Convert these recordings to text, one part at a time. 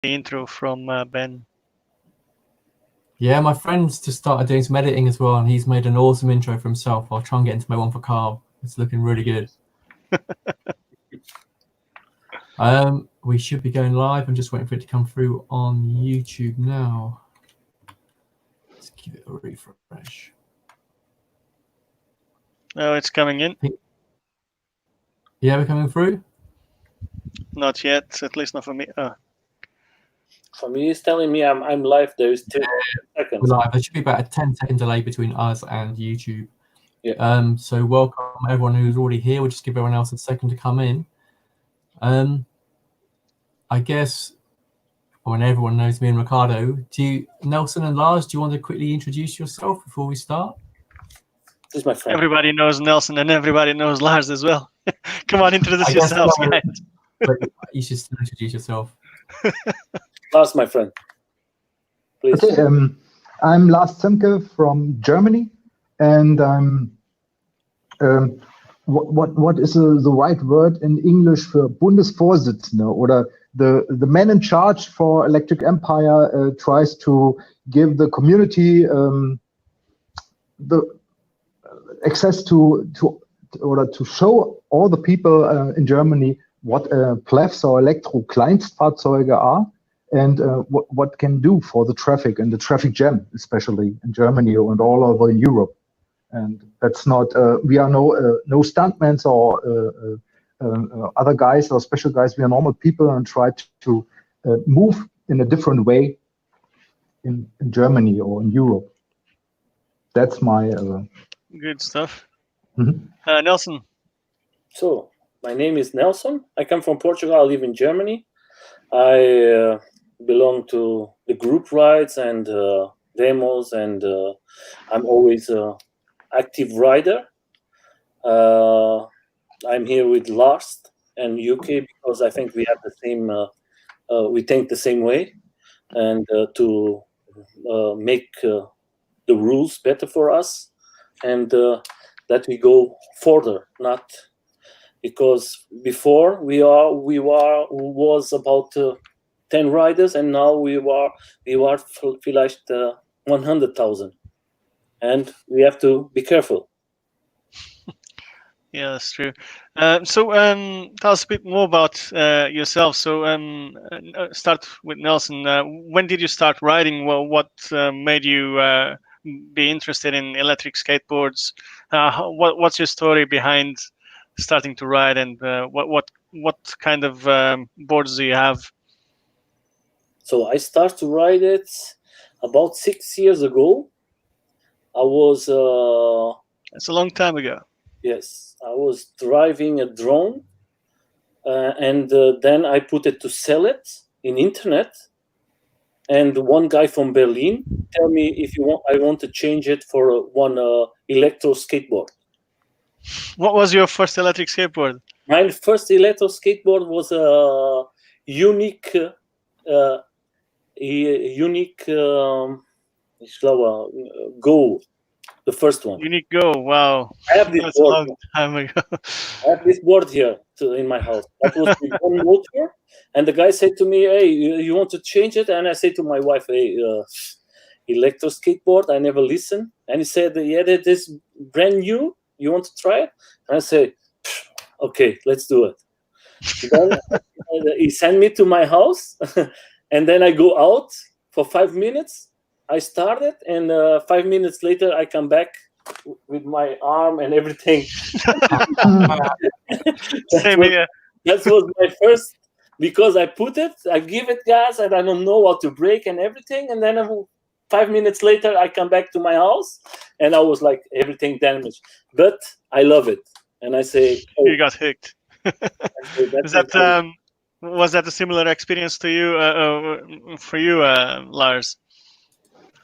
intro from Ben. Yeah, my friend's just started doing some editing as well, and he's made an awesome intro for himself. I'll try and get into my one for Carl. It's looking really good. We should be going live. I'm just waiting for it to come through on YouTube now. Let's give it a refresh. Oh, it's coming in. Yeah, we're coming through? Not yet, at least not for me. For me, it's telling me I'm live. There's 2 seconds. We're live. There should be about a 10-second delay between us and YouTube. Yeah. So welcome everyone who's already here. We'll just give everyone else a second to come in. I guess when everyone knows me and Ricardo, Nelson and Lars, do you want to quickly introduce yourself before we start? This is my friend. Everybody knows Nelson and everybody knows Lars as well. Come on, introduce yourselves, guys. You should still introduce yourself. Lars, my friend. Please. Okay, I'm Lars Zemke from Germany, and I'm what is the right word in English for Bundesvorsitzender, oder the man in charge for Electric Empire tries to give the community the access to show all the people in Germany what PLEFs or Elektro-Kleinstfahrzeuge are, and what can do for the traffic and the traffic jam, especially in Germany and all over Europe. And that's not we are no stuntmen or other guys or special guys. We are normal people and try to move in a different way in Germany or in Europe. That's my good stuff. Mm-hmm. Nelson. So my name is Nelson. I come from Portugal. I live in Germany. I belong to the group rides and demos, and I'm always active rider. I'm here with Lars and UK because I think we have the same, we think the same way, and to make the rules better for us, and that we go further. Not because before we was about 10 riders, and now we are vielleicht 100,000. And we have to be careful. Yeah, that's true. So tell us a bit more about yourself. So start with Nelson. When did you start riding? Well, what made you be interested in electric skateboards? What's your story behind starting to ride, and what kind of boards do you have? So I started to ride it about 6 years ago. I was that's a long time ago. Yes, I was driving a drone, and then I put it to sell it in internet. And one guy from Berlin tell me, if you want, I want to change it for one electro skateboard. What was your first electric skateboard? My first electro skateboard was a unique Go, the first one. Unique Go, wow. I have this That's board. a long time ago. I have this board here in my house. That was with one motor, and the guy said to me, "Hey, you want to change it?" And I said to my wife, "Hey, electro skateboard, I never listen." And he said, "Yeah, that is brand new. You want to try it?" And I said, "Okay, let's do it." Then he sent me to my house, and then I go out for 5 minutes. I started, and 5 minutes later, I come back with my arm and everything. Same here. That was my first, because I put it, I give it gas, and I don't know how to brake and everything. And then 5 minutes later, I come back to my house, and I was like, everything damaged. But I love it, and I say, oh. You got hooked. Is that was that a similar experience to you for you, Lars?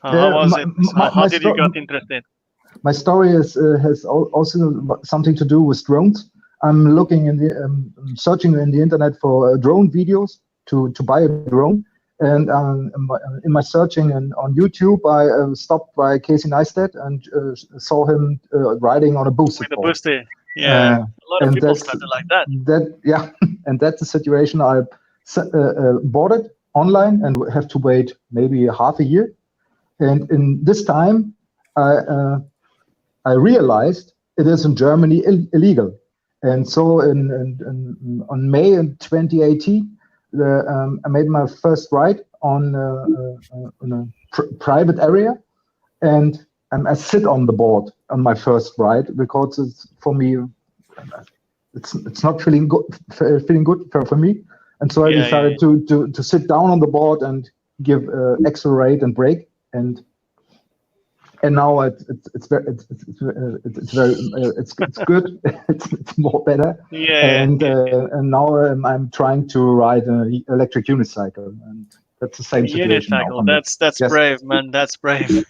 How was it? How did you get interested? My story has also something to do with drones. I'm looking in the searching in the internet for drone videos to buy a drone, and in my searching on YouTube, I stopped by Casey Neistat and saw him riding on a boosted board. With a booster, yeah. A lot of people started like that. And that's the situation. I bought it online and have to wait maybe half a year. And in this time, I realized it is in Germany illegal. And so on May in 2018, I made my first ride on a private area, and I sit on the board on my first ride because it's, for me, it's not feeling good for me. And so I decided to sit down on the board and give accelerate and brake, and now it's good. It's more better. And now I'm trying to ride an electric unicycle, and that's the same situation. Unicycle. That's brave, man. That's brave.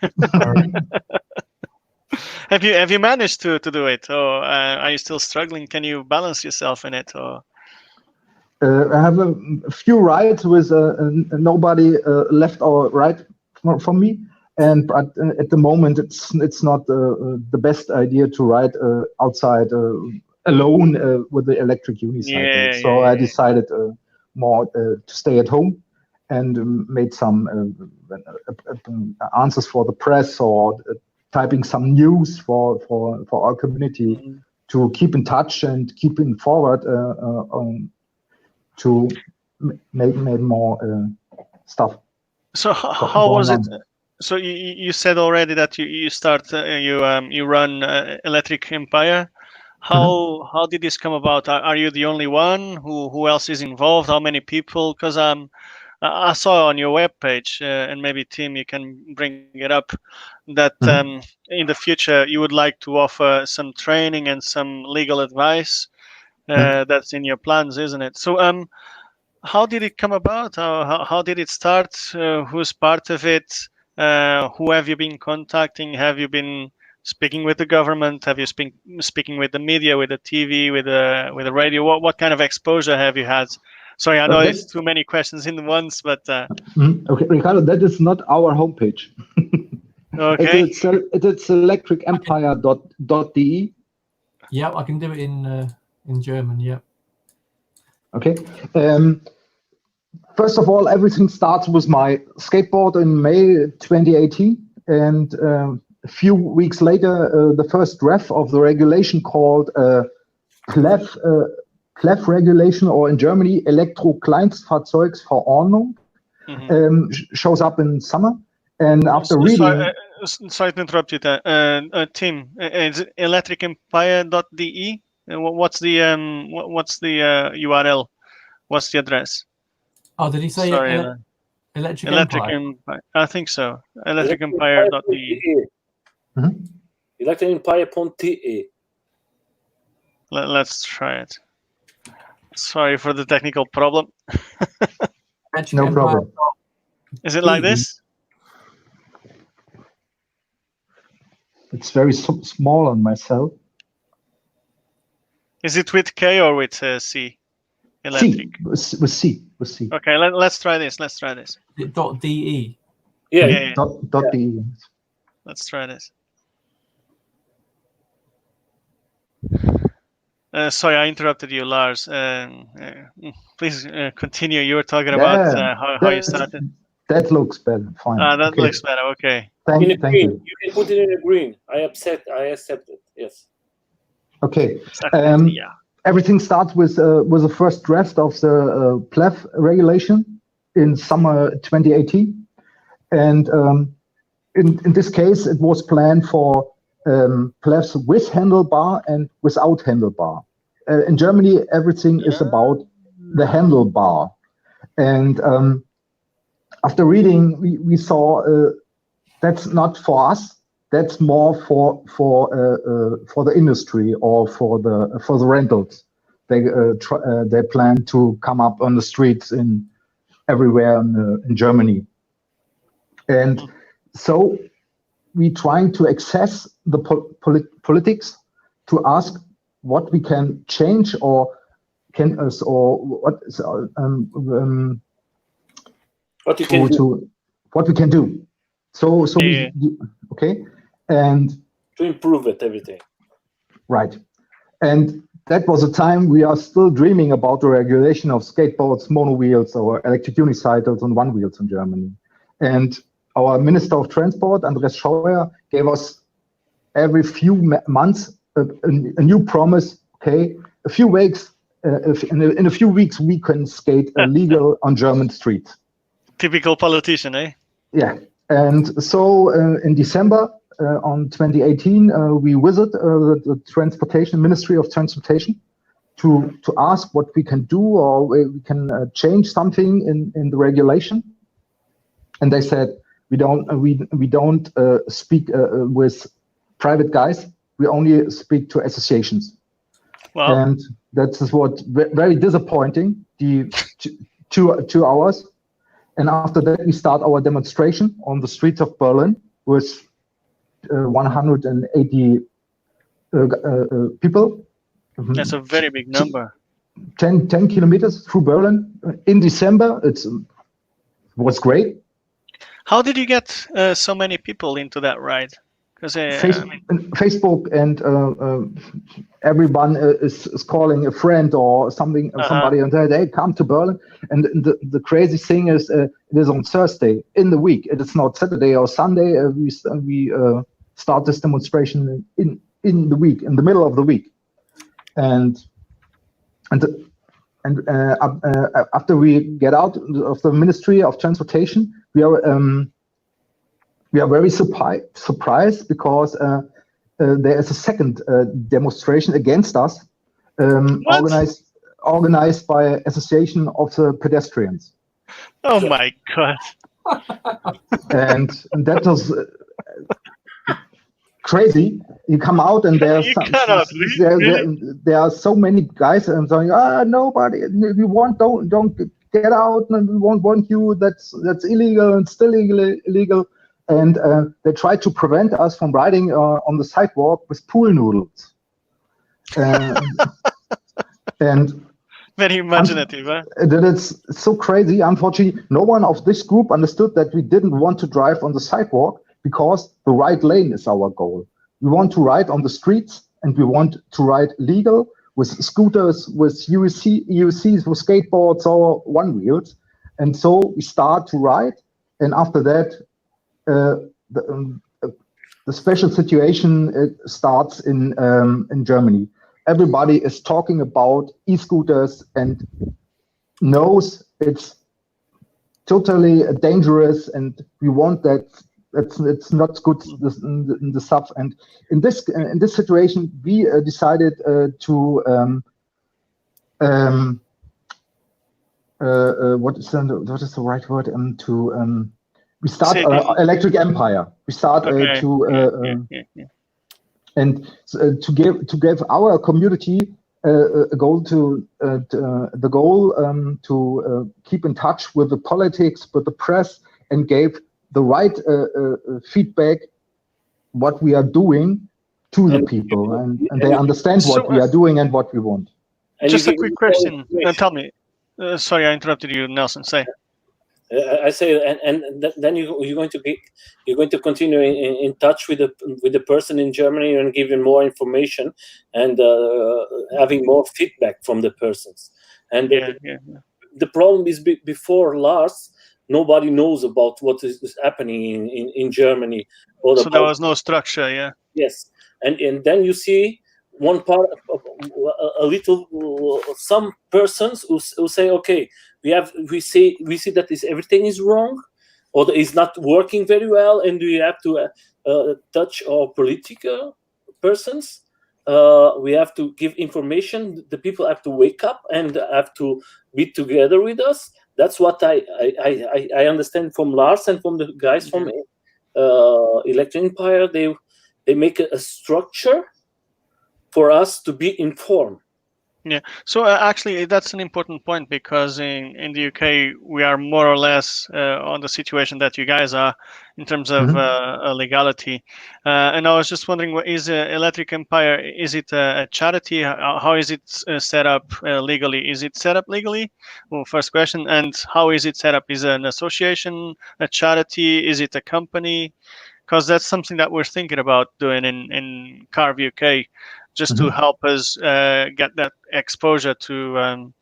Have you managed to do it, or are you still struggling? Can you balance yourself in it, or? I have a few rides with nobody left or right from me, but at the moment it's not the best idea to ride outside alone with the electric unicycle. I decided more to stay at home, and made some answers for the press, or typing some news for our community to keep in touch and keep in forward to make more stuff. So how was it? So you said already that you start you run Electric Empire. How did this come about? Are you the only one? Who else is involved? How many people? Because I saw on your webpage, and maybe Tim, you can bring it up, that in the future you would like to offer some training and some legal advice. That's in your plans, isn't it? So how did it come about? How did it start? Who's part of it? Who have you been contacting? Have you been speaking with the government? Have you speaking with the media, with the TV, with the radio? What kind of exposure have you had? Sorry, I know it's too many questions in once, but okay, Ricardo, that is not our homepage. Okay, it's electricempire.de. Yeah, I can do it in German. Yeah. Okay. First of all, everything starts with my skateboard in May 2018, and a few weeks later, the first draft of the regulation called PLEF regulation, or in Germany, Elektro-Kleinstfahrzeugsverordnung, shows up in summer. And after reading... Sorry to interrupt you there. Tim, is electricempire.de? What's the URL? What's the address? Oh, did he say Electric Empire? I think so. Electricempire.de. Electricempire.de. Let's try it. Sorry for the technical problem. No problem. Is it like this? It's very small on my cell. Is it with K or with C? Electric. C, with C. Okay, let's try this. Is it .de? Yeah. .de. Let's try this. Sorry, I interrupted you, Lars. Please continue. You were talking about how you started. That looks better. Fine. That looks better. Okay. Thank you. You can put it in a green. I accept it. Yes. Okay. Everything starts with the first draft of the PLEF regulation in summer 2018, and in this case, it was planned for PLEFs with handlebar and without handlebar. In Germany, everything is about the handlebar, and after reading, we saw that's not for us. That's more for the industry or for the rentals. They plan to come up on the streets everywhere in Germany, and so we trying to access the politics to ask what we can change or what we can do. So okay, and to improve it, everything. Right, and that was a time we are still dreaming about the regulation of skateboards, monowheels, or electric unicycles on one wheels in Germany. And our Minister of Transport, Andres Scheuer, gave us every few months a new promise. Okay, a few weeks, in a few weeks, we can skate legal on German streets. Typical politician, eh? Yeah, and so in December on 2018, we visit the Transportation Ministry of Transportation to ask what we can do or we can change something in the regulation. And they said we don't speak with private guys. We only speak to associations. Wow. And that's what very disappointing. The 2 hours. And after that, we start our demonstration on the streets of Berlin with 180 people. That's a very big number. 10 kilometers through Berlin in December. It was great. How did you get so many people into that ride? Because Facebook and everyone is calling a friend or something, somebody, and said, "Hey, come to Berlin." And the crazy thing is, it is on Thursday in the week. It is not Saturday or Sunday. We start this demonstration in the week, in the middle of the week, and after we get out of the Ministry of Transportation, we are very surprised because there is a second demonstration against us, organized by Association of the Pedestrians. Oh my God! And that was crazy. You come out and there are so many guys and saying, nobody, if you want, don't get out, and we won't want you. That's illegal and still illegal. And they tried to prevent us from riding on the sidewalk with pool noodles. And very imaginative, huh? That it's so crazy. Unfortunately, no one of this group understood that we didn't want to drive on the sidewalk because the right lane is our goal. We want to ride on the streets, and we want to ride legal with scooters, with UCs, with skateboards or one wheels. And so we start to ride, and after that, the special situation starts in Germany. Everybody is talking about e-scooters and knows it's totally dangerous, and we want that. It's not good the stuff. And in this situation, we decided to what is the right word? We start Electric Empire. We start and to give our community a goal to keep in touch with the politics, with the press, and gave the right feedback what we are doing to the people, and they understand what we are doing and what we want. Just a quick question. Tell me. Sorry, I interrupted you, Nelson. Say. I say, and then you're going to continue in touch with the person in Germany and giving more information and having more feedback from the persons. And the problem is before Lars, nobody knows about what is happening in Germany. So there was no structure, yeah. Yes, and then you see one part, some persons who say, okay, we see that everything is wrong, or is not working very well, and we have to touch our political persons. We have to give information. The people have to wake up and have to be together with us. That's what I understand from Lars and from the guys from Electric Empire. They make a structure for us to be informed. Yeah. So actually, that's an important point, because in the UK we are more or less on the situation that you guys are in terms of legality. And I was just wondering, what is Electric Empire? Is it a charity? How is it set up legally? Is it set up legally? Well, first question. And how is it set up? Is it an association, a charity? Is it a company? Because that's something that we're thinking about doing in Carve UK. just to help us get that exposure to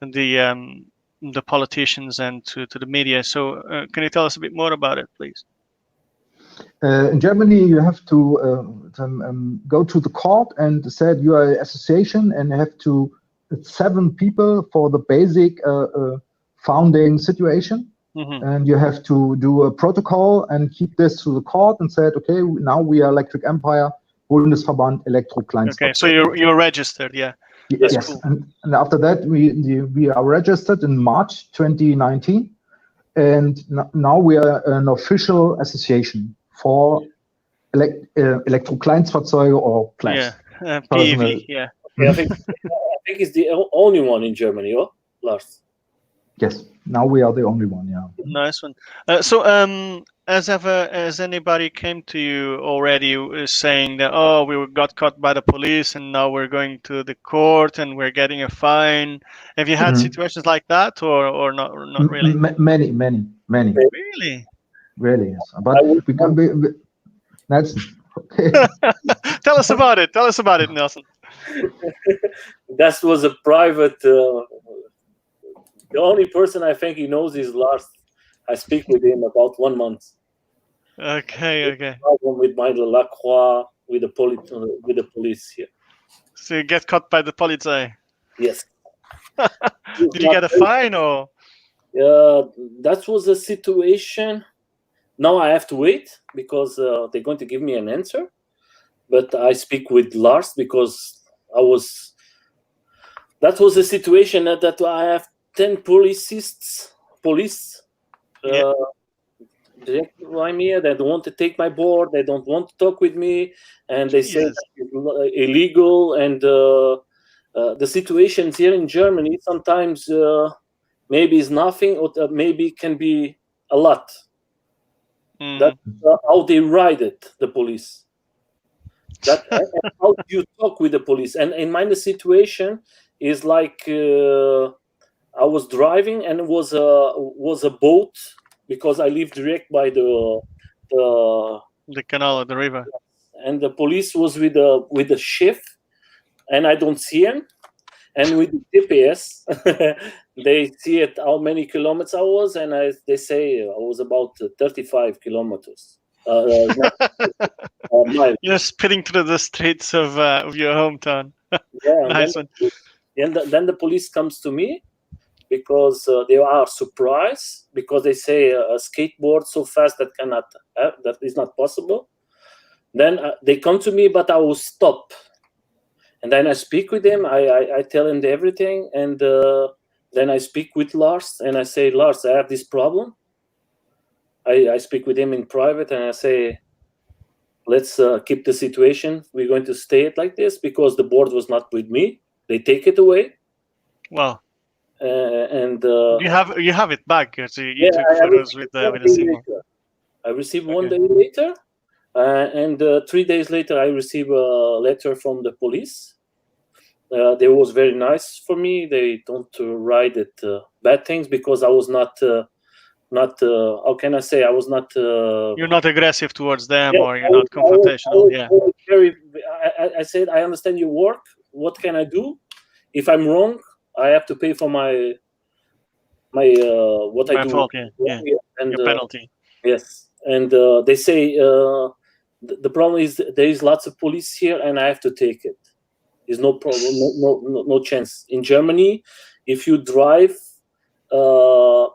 the politicians and to the media. So can you tell us a bit more about it, please? In Germany, you have to go to the court and said you are an association and have to 7 people for the basic founding situation. And you have to do a protocol and keep this to the court and said, okay, now we are Electric Empire, Bundesverband Elektrokleinstfahrzeuge. Okay, so you're registered, yeah. Yes, cool. and after that we are registered in March 2019, and now we are an official association for Elektrokleinstfahrzeuge or PLEFs. PEV, yeah. I think it's the only one in Germany, oh, Lars? Yes, now we are the only one, yeah. Nice one. So has anybody came to you already saying that, oh, we got caught by the police and now we're going to the court and we're getting a fine? Have you had situations like that or not really? Many. Really, yes. But we can be that's okay. Tell us about it, Nelson. That was a private the only person I think he knows is Lars. I speak with him about 1 month. Okay. Problem with my Lacroix, with the police here. So you get caught by the polizei? Yes. Did you get a fine or? That was a situation. Now I have to wait because they're going to give me an answer. But I speak with Lars because that was a situation that I have 10 police directly by me. They don't want to take my board. They don't want to talk with me, and they say that it's illegal. And the situations here in Germany sometimes maybe is nothing, or maybe can be a lot. That's how they ride it, the police. That how you talk with the police. And in my situation is like. I was driving and it was a boat because I live direct by the canal or the river. And the police was with the ship, and I don't see him. And with the GPS, they see it how many kilometers I was, and they say I was about 35 kilometers. You're speeding through the streets of your hometown. Yeah, nice one. And then the police comes to me. Because they are surprised because they say a skateboard so fast that is not possible. Then they come to me, but I will stop. And then I speak with them. I tell them everything, and then I speak with Lars, and I say, Lars, I have this problem. I speak with him in private, and I say, let's keep the situation. We're going to stay it like this because the board was not with me. They take it away. Wow. And you have it back. So you took photos with the symbol. I received 1 day later, and 3 days later I received a letter from the police. They was very nice for me. They don't write it bad things because I was not how can I say, I was not. You're not aggressive towards them, or you're not confrontational. I said, I understand your work. What can I do? If I'm wrong, I have to pay for my what I do. Fault, and your penalty. Yes, and they say the problem is there is lots of police here, and I have to take it. There's no problem, no chance. In Germany, if you drive a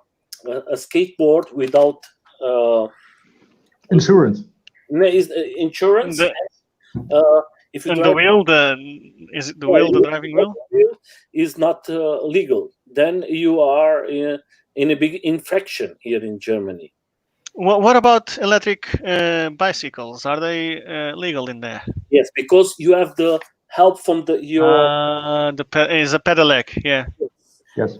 skateboard without insurance, insurance. If you and the wheel, is it the wheel, the driving wheel? Is not legal. Then you are in a big infraction here in Germany. What about electric bicycles? Are they legal in there? Yes, because you have the help from is a pedelec, yeah. Yes.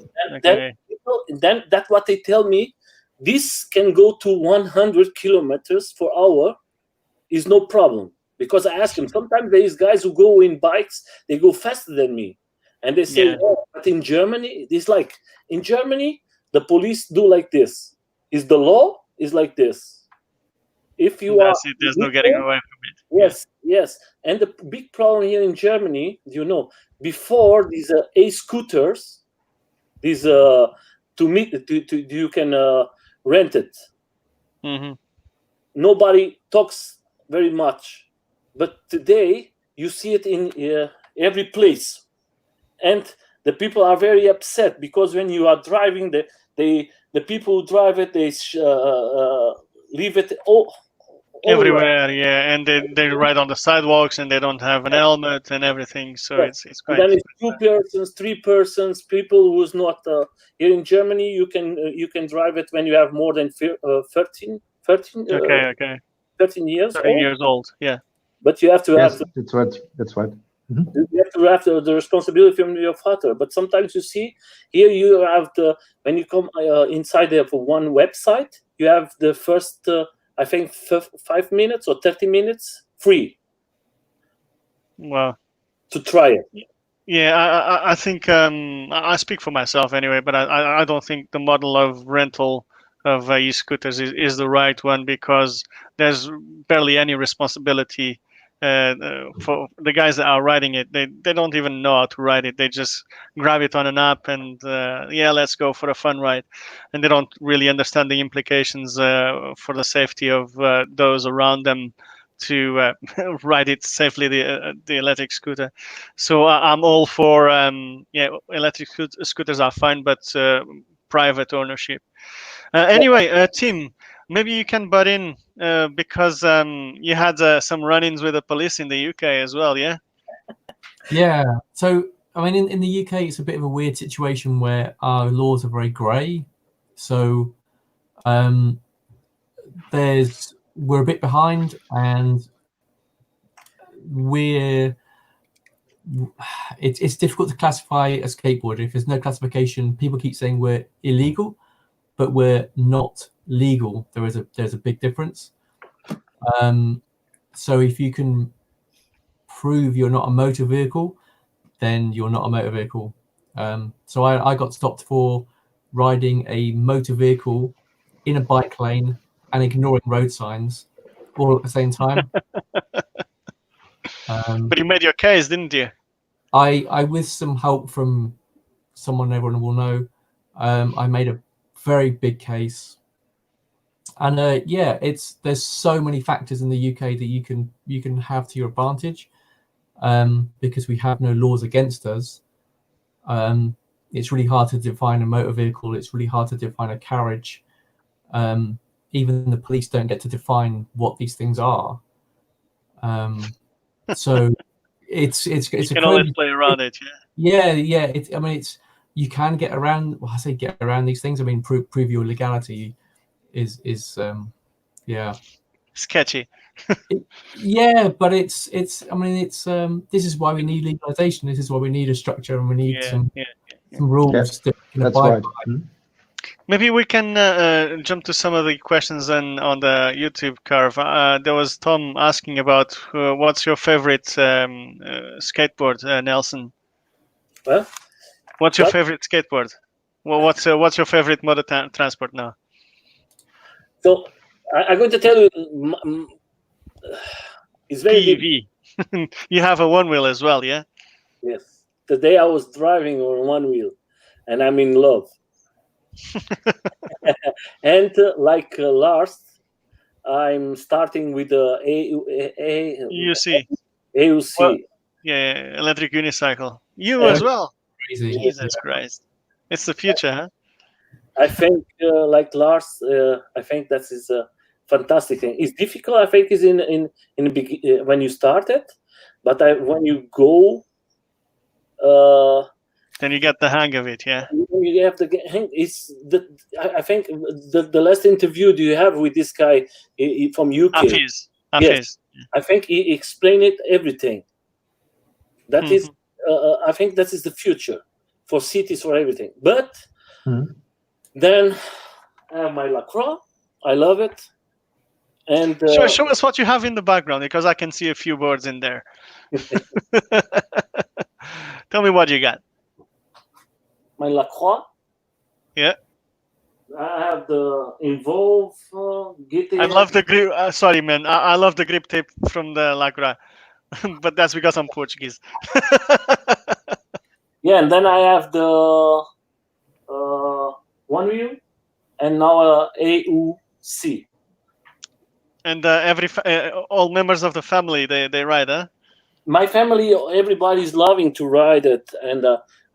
Then that's what they tell me. This can go to 100 kilometers per hour. Is no problem. Because I ask them, sometimes there is guys who go in bikes, they go faster than me. And they say, but in Germany, it's like, in Germany, the police do like this. Is the law is like this. If you That's are it. There's no getting away from it. yes, yes. And the big problem here in Germany, before these scooters, these you can rent it. Hmm. Nobody talks very much, but today you see it in every place, and the people are very upset because when you are driving, the people who drive it, they leave it all Everywhere, yeah, and they ride on the sidewalks and they don't have an helmet and everything, so Yes. it's And quite. then it's 2 persons, 3 persons, people who's not here in Germany. You can drive it when you have more than 13 Okay. 13 years 13 old. years old, yeah. But you have to Yes, have that's right. That's right. you have to have the responsibility from your father. But sometimes you see here you have when you come inside of one website, you have the first I think 5 minutes or 30 minutes free Well, to try it. yeah, I think I speak for myself anyway, but I don't think the model of rental of e-scooters is the right one, because there's barely any responsibility for the guys that are riding it. They don't even know how to ride it. They just grab it on an app and yeah, let's go for a fun ride, and they don't really understand the implications for the safety of those around them to ride it safely, the electric scooter. So I'm all for yeah, electric scooters are fine, but private ownership. Anyway, Tim, maybe you can butt in because you had some run-ins with the police in the UK as well, yeah? Yeah. So, I mean, in the UK, it's a bit of a weird situation where our laws are very grey. So, we're a bit behind, and it's difficult to classify a skateboard. If there's no classification, people keep saying we're illegal, but we're not legal. There's a big difference. So if you can prove you're not a motor vehicle, then you're not a motor vehicle. So I got stopped for riding a motor vehicle in a bike lane and ignoring road signs all at the same time. But you made your case, didn't you? I with some help from someone everyone will know, I made a very big case. And yeah, there's so many factors in the UK that you can have to your advantage, because we have no laws against us. It's really hard to define a motor vehicle. It's really hard to define a carriage. Even the police don't get to define what these things are. So it's You a can always crazy. play around it, yeah. Yeah. I mean, you can get around. Well, I say get around these things. I mean, prove your legality is yeah. Sketchy. Yeah, but it's I mean, it's this is why we need legalization. This is why we need a structure, and we need some rules Yes, that can that's abide right. by. Maybe we can jump to some of the questions then on the YouTube curve. There was Tom asking about what's your favorite skateboard, Nelson? Well, What's your favorite skateboard? Well, what's your favorite mode of transport now? so I'm going to tell you, it's very PV. You have a one wheel as well, yeah? Yes. Today I was driving on one wheel, and I'm in love. And like Lars, I'm starting with the UC. AUC. Well, yeah, electric unicycle. You And as well. Crazy. Jesus Christ. It's the future, huh? I think, like Lars, I think that is a fantastic thing. It's difficult, I think, is in the when you start it, but when you go, Then you get the hang of it, yeah. you have to hang. It's I think the last interview you have with this guy from UK. Hafiz. Yes, I think he explained it everything. That is, I think that is the future for cities, for everything. But then I have my LaCroix. I love it. And Show us what you have in the background, because I can see a few boards in there. Tell me what you got. My LaCroix. Yeah. I have the Involve, GT. I love the grip. Sorry, man. I love the grip tape from the Lacroix, but that's because I'm Portuguese. Yeah, and then I have the one wheel, and now AUC. And all members of the family, they ride, huh? My family, everybody's loving to ride it, and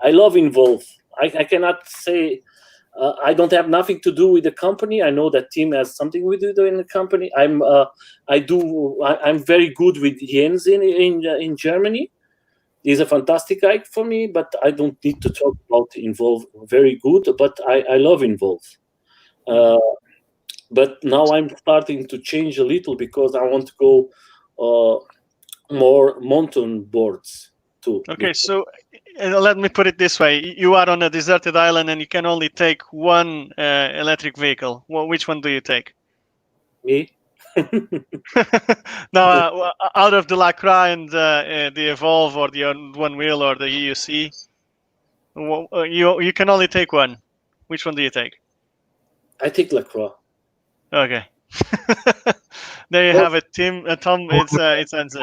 I love Involve. I cannot say I don't have nothing to do with the company. I know that team has something with it in the company. I'm very good with Jens in Germany. He's a fantastic guy for me, but I don't need to talk about Involve. Very good, but I love Involve. But now I'm starting to change a little because I want to go more mountain boards too. Okay, so let me put it this way: you are on a deserted island, and you can only take one electric vehicle. Well, which one do you take? Me? Now, out of the Lacroix and the Evolve, or the One Wheel, or the EUC, you can only take one. Which one do you take? I take Lacroix. Okay. There you have it, Tim. Tom, it's answered.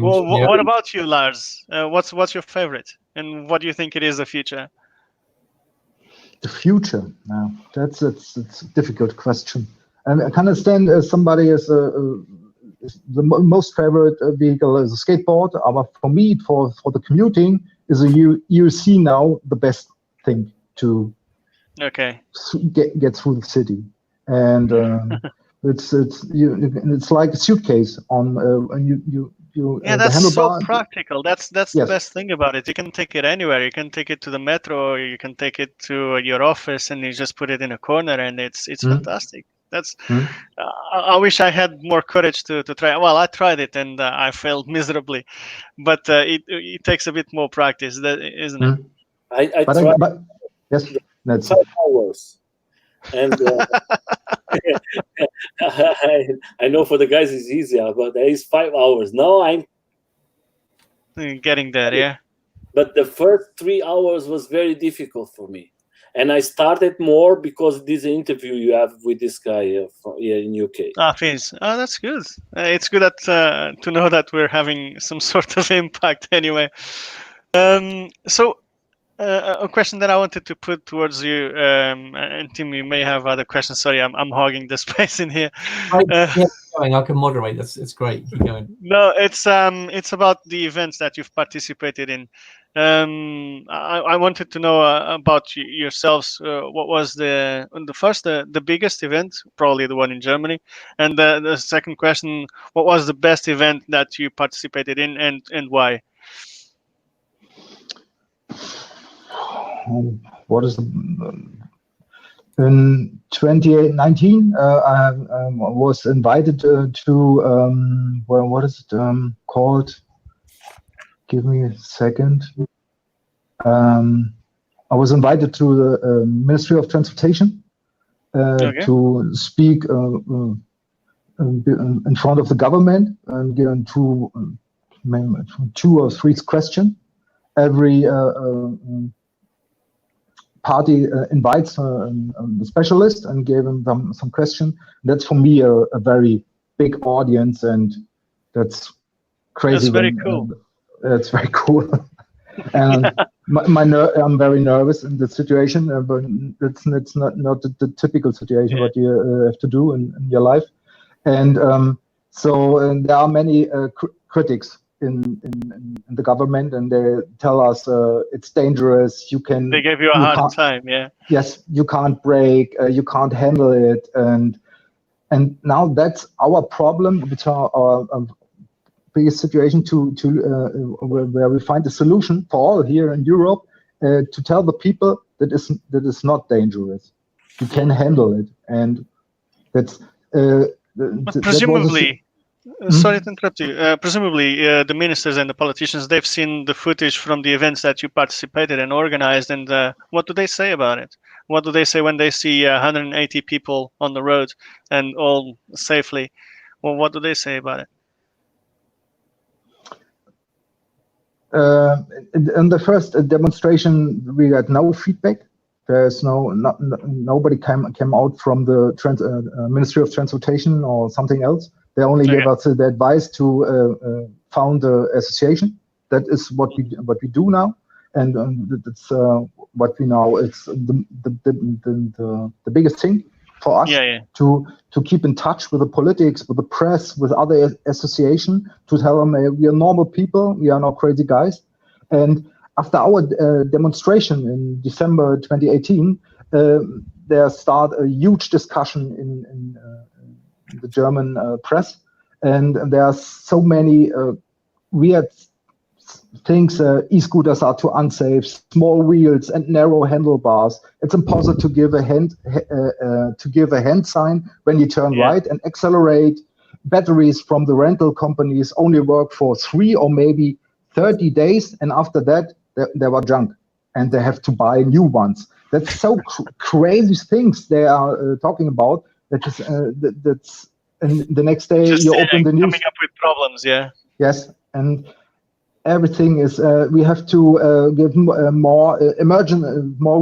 Well, Yeah. what about you, Lars? What's your favorite, and what do you think it is the future? The future. Now, that's a difficult question. And I can understand somebody is the most favorite vehicle is a skateboard. But for me, for the commuting, is a UC now the best thing to get through the city. And it's like a suitcase on and you yeah, the that's so handlebar. Practical. That's Yes. the best thing about it. You can take it anywhere. You can take it to the metro, or you can take it to your office, and you just put it in a corner, and it's fantastic. That's I wish I had more courage to try. Well, I tried it, and I failed miserably, but it takes a bit more practice, isn't it? I tried But yes, that's 5 hours, and I know for the guys it's easier, but there is 5 hours. Now I'm getting there, yeah. But the first 3 hours was very difficult for me, and I started more because this interview you have with this guy here in UK. Fins. Oh, that's good. It's good to know that we're having some sort of impact anyway. So a question that I wanted to put towards you, and Tim, you may have other questions. Sorry, I'm hogging the space in here. I can moderate. It's great. Keep going. No, it's about the events that you've participated in. I wanted to know about yourselves. What was the biggest event? Probably the one in Germany. And the second question: what was the best event that you participated in, and why? What is in 2019 I was invited to what is it called? Give me a second. I was invited to the Ministry of Transportation to speak in front of the government and give two or three questions. Every party invites a specialist and gave him some question. That's for me a very big audience, and that's crazy. That's very cool. That's very cool. And I'm very nervous in the situation, but it's not the typical situation what you have to do in your life. And so there are many critics in the government, and they tell us it's dangerous. They gave you a hard time, yeah. Yes, you can't brake, you can't handle it, and now that's our problem with our biggest situation where we find a solution for all here in Europe to tell the people that is not dangerous. You can handle it, and that's. But presumably. Sorry to interrupt you. Presumably, the ministers and the politicians, they've seen the footage from the events that you participated and organized, and what do they say about it? What do they say when they see 180 people on the road and all safely? Well, what do they say about it? In the first demonstration, we got no feedback. There's nobody came out from the Ministry of Transportation or something else. They only gave us the advice to found the association. That is what we do now, and that's what we know. It's the biggest thing for us to keep in touch with the politics, with the press, with other association, to tell them we are normal people, we are not crazy guys. And after our demonstration in December 2018, there started a huge discussion in the German press, and there are so many weird things. E-scooters are too unsafe, small wheels and narrow handlebars. It's impossible to give a hand sign when you turn right and accelerate. Batteries from the rental companies only work for 3 or maybe 30 days, and after that they were junk, and they have to buy new ones. That's so crazy things they are talking about. That is that's, and the next day just, you open the news. Coming up with problems, Yes, and everything is. We have to give more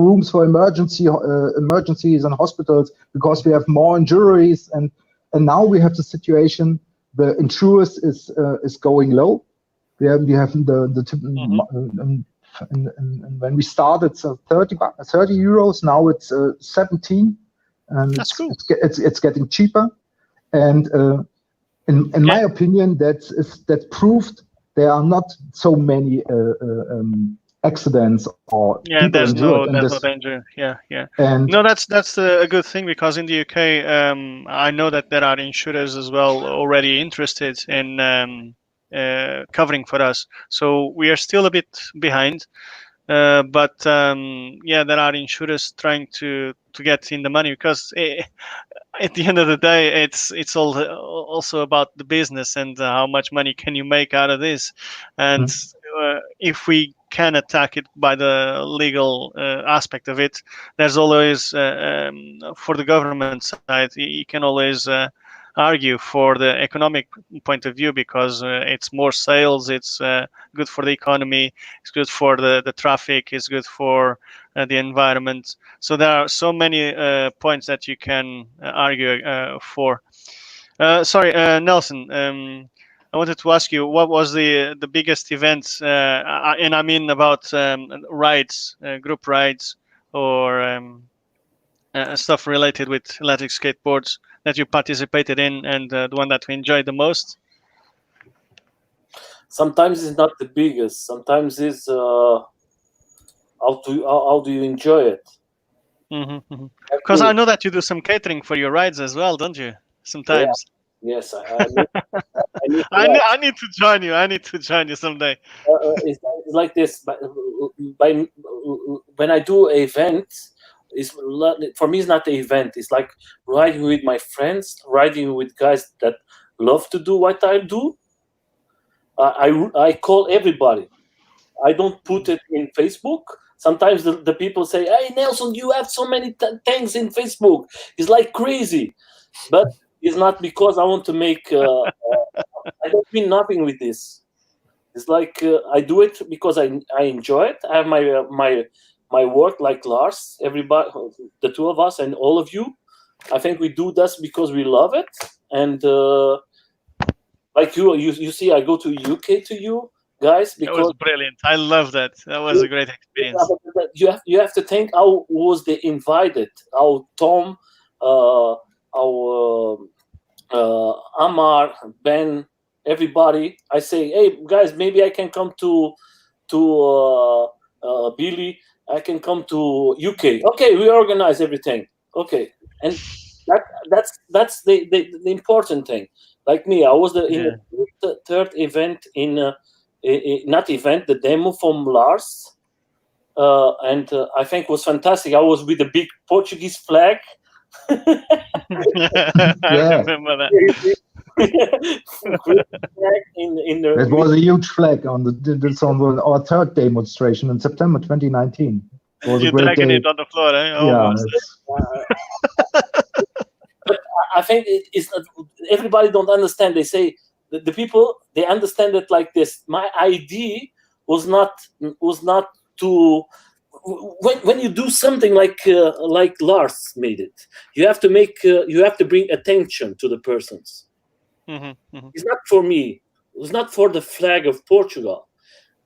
rooms for emergencies and hospitals, because we have more injuries, and now we have the situation. The insurance is going low. We have and when we started, so 30 euros. Now it's 17, and that's cool. It's getting cheaper. And in my opinion, that's proved there are not so many accidents or people there's injured. no danger. And no, that's a good thing, because in the UK, I know that there are insurers as well already interested in covering for us. So we are still a bit behind, but there are insurers trying to get in the money, because at the end of the day, it's all also about the business and how much money can you make out of this. And if we can attack it by the legal aspect of it, there's always for the government side, you can always argue for the economic point of view, because it's more sales, it's good for the economy, it's good for the traffic, it's good for the environment. So there are so many points that you can argue for. Sorry, Nelson, I wanted to ask you, what was the biggest event, and I mean about rides, group rides, or stuff related with electric skateboards that you participated in, and the one that we enjoyed the most? Sometimes it's not the biggest. Sometimes it's how do you enjoy it? Because I know that you do some catering for your rides as well, don't you? Sometimes. Yes, I need to join you. I need to join you someday. It's like this. When I do an event, for me, it's not an event. It's like riding with my friends, riding with guys that love to do what I do. I call everybody. I don't put it in Facebook. Sometimes the people say, "Hey, Nelson, you have so many things in Facebook. It's like crazy." But it's not because I want to make. I don't mean nothing with this. It's like I do it because I enjoy it. I have my work, like Lars, everybody, the two of us, and all of you. I think we do this because we love it, and like you see, I go to UK to you guys because that was brilliant. I love that. That was a great experience. You have to think how was they invited? How Tom, Amar, Ben, everybody. I say, hey guys, maybe I can come to Billy. I can come to UK. Okay, we organize everything. Okay, and that's the important thing. Like me, I was in the third event not event, the demo from Lars, and I think it was fantastic. I was with the big Portuguese flag. I remember that. It was a huge flag on our third demonstration in September 2019. It was You're a great dragging day. it on the floor, eh? But I think it's everybody don't understand. They say the people, they understand it like this. My idea was not to when you do something like Lars made it, you have to bring attention to the persons. It's not for me. It's not for the flag of Portugal,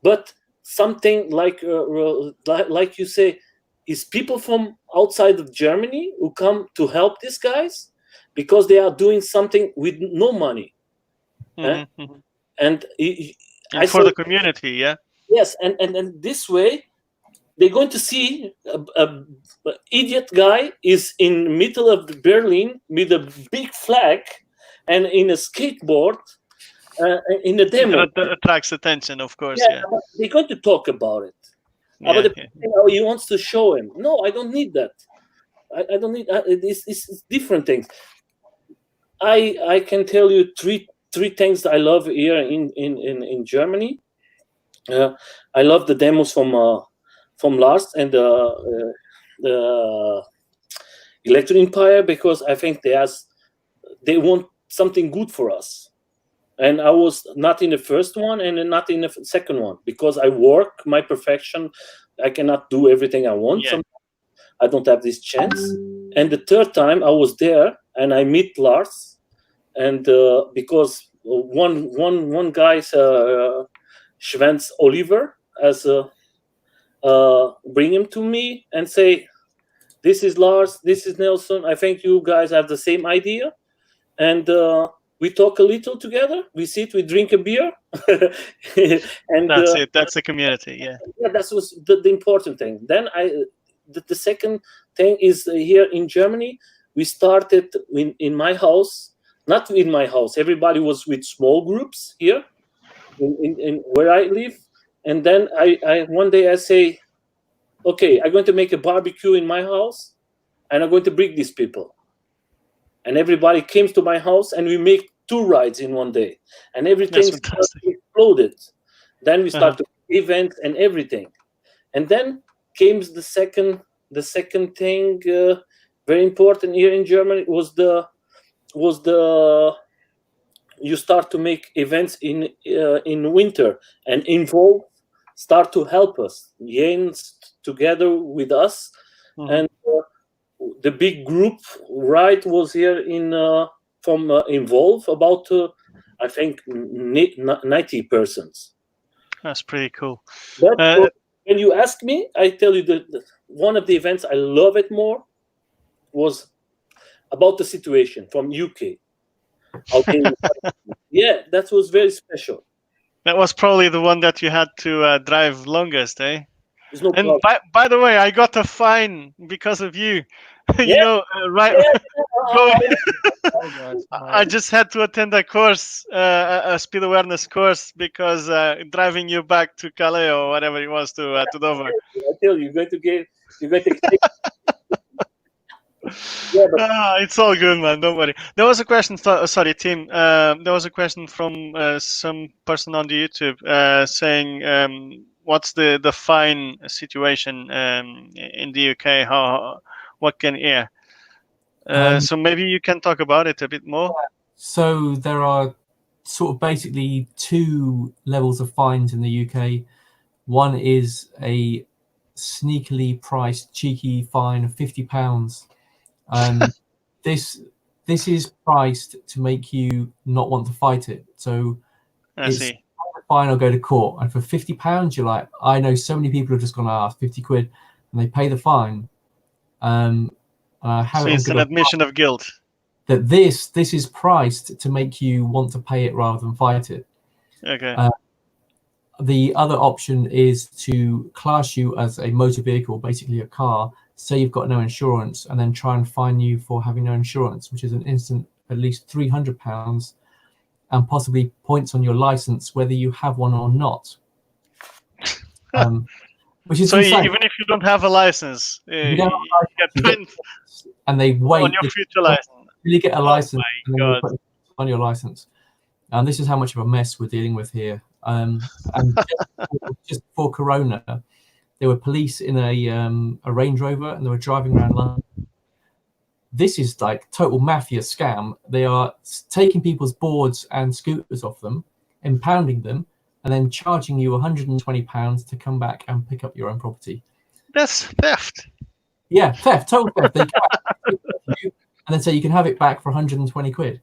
but something like you say, is people from outside of Germany who come to help these guys because they are doing something with no money, and for the community, yeah. Yes, and this way they're going to see a idiot guy is in middle of Berlin with a big flag and in a skateboard in a demo. That attracts attention, of course. Yeah. They're going to talk about it. But he wants to show him. No, I don't need that. I don't need. It's different things. I can tell you three things I love here in Germany. I love the demos from Lars and the Electric Empire, because I think they want something good for us. And I was not in the first one and not in the second one, because I work my perfection. I cannot do everything I want. Yeah. I don't have this chance. And the third time I was there and I meet Lars, and because one guy's Schwenz Oliver as bring him to me and say, this is Lars, this is Nelson. I think you guys have the same idea. And we talk a little together. We sit, we drink a beer. And that's it. That's the community. Yeah. Yeah, that was the important thing. Then the second thing is here in Germany, we started in my house, not in my house. Everybody was with small groups here in where I live. And then I one day I say, okay, I'm going to make a barbecue in my house and I'm going to bring these people. And everybody came to my house and we make 2 rides in one day. And everything exploded. Then we started events and everything. And then came the second thing, very important here in Germany, was the you start to make events in winter, and Involve start to help us. Jens together with us, and the big group ride was here from Involve, about I think 90 persons. That's pretty cool. But when you ask me, I tell you that one of the events I love it more was about the situation from UK. Yeah, that was very special. That was probably the one that you had to drive longest, eh? No and by the way, I got a fine because of you. Yeah. You know, right? Yeah. I just had to attend a course, a speed awareness course, because driving you back to Calais or whatever it was to Dover. I tell you, you're going to take. Yeah, it's all good, man. Don't worry. There was a question. Sorry, Tim. There was a question from some person on the YouTube saying, "What's the fine situation in the UK? What can air?" So maybe you can talk about it a bit more. So there are sort of basically 2 levels of fines in the UK. One is a sneakily priced, cheeky fine of £50. This is priced to make you not want to fight it. So it's fine or go to court. And for £50, you're like, I know so many people have just gone, 50 quid, and they pay the fine. So it's an admission of guilt. That this is priced to make you want to pay it rather than fight it. Okay. The other option is to class you as a motor vehicle, basically a car, say you've got no insurance, and then try and fine you for having no insurance, which is an instant at least £300 and possibly points on your license, whether you have one or not. Which is so insane. Even if you don't have a license, you get points, and they wait on your future license. You get a license and then God. put it on your license. And this is how much of a mess we're dealing with here. And just before Corona, there were police in a Range Rover, and they were driving around London. This is like total mafia scam. They are taking people's boards and scooters off them, impounding them, and then charging you £120 to come back and pick up your own property. That's theft. Yeah, theft, total theft. They come out you and then say you can have it back for 120 quid.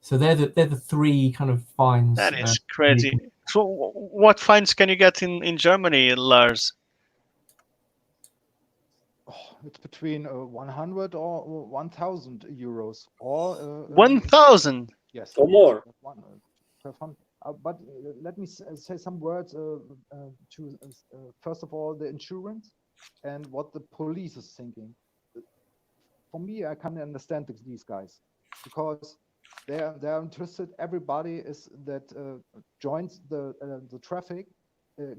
So they're the three kind of fines. That is crazy. So what fines can you get in Germany, Lars? It's between 100 or 1,000 euros, or 1,000. yes, or more. 1,200. But let me say some words to first of all the insurance and what the police is thinking. For me, I can understand these guys because they're interested. Everybody is that joins the traffic